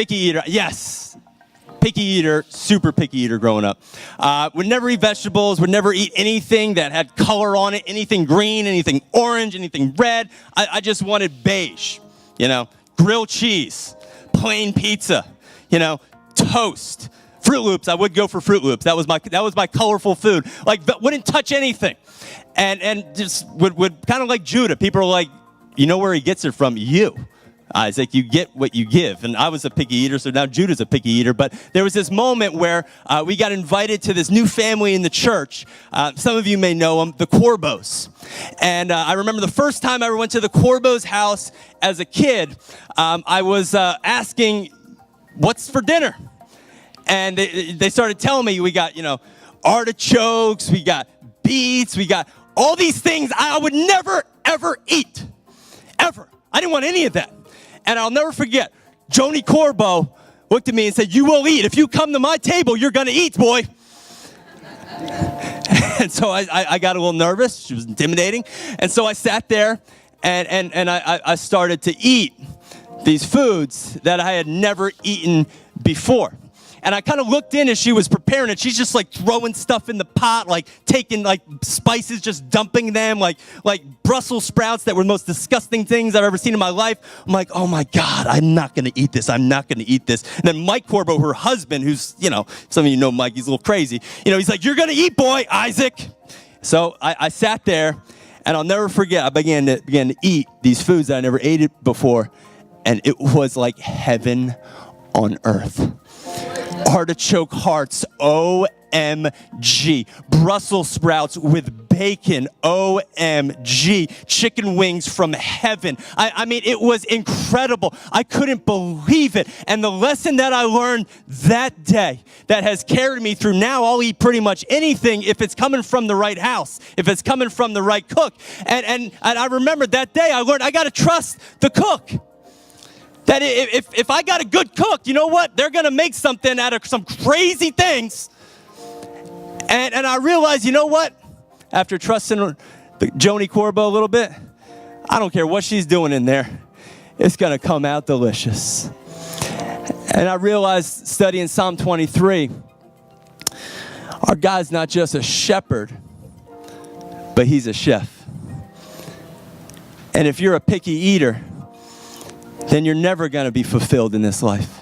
Picky eater, yes. Picky eater, super picky eater growing up. Would never eat vegetables, would never eat anything that had color on it, anything green, anything orange, anything red. I just wanted beige, grilled cheese, plain pizza, toast. Fruit Loops, I would go for Fruit Loops. That was my colorful food. Like, wouldn't touch anything. And just would kind of like Judah. People are like, you know where he gets it from? You. Isaac, you get what you give. And I was a picky eater, so now Judah's a picky eater. But there was this moment where we got invited to this new family in the church. Some of you may know them, the Corbos. And I remember the first time I ever went to the Corbos' house as a kid, I was asking, what's for dinner? And they started telling me we got, artichokes, we got beets, we got all these things I would never, ever eat. Ever. I didn't want any of that. And I'll never forget, Joni Corbo looked at me and said, you will eat. If you come to my table, you're going to eat, boy. And so I got a little nervous. She was intimidating. And so I sat there and I started to eat these foods that I had never eaten before. And I kind of looked in as she was preparing it. She's just like throwing stuff in the pot, like taking like spices, just dumping them, like Brussels sprouts that were the most disgusting things I've ever seen in my life. I'm like, oh my God, I'm not going to eat this. I'm not going to eat this. And then Mike Corbo, her husband, who's, some of you know Mike, he's a little crazy. He's like, you're going to eat, boy, Isaac. So I sat there, and I'll never forget, I began to eat these foods that I never ate it before, and it was like heaven on earth. Artichoke hearts, OMG. Brussels sprouts with bacon, OMG. Chicken wings from heaven. I mean, it was incredible. I couldn't believe it. And the lesson that I learned that day that has carried me through now, I'll eat pretty much anything if it's coming from the right house, if it's coming from the right cook. And I remember that day I learned I got to trust the cook. That if I got a good cook, you know what? They're going to make something out of some crazy things. And I realized, you know what? After trusting Joni Corbo a little bit, I don't care what she's doing in there. It's going to come out delicious. And I realized studying Psalm 23, our God's not just a shepherd, but he's a chef. And if you're a picky eater, then you're never going to be fulfilled in this life.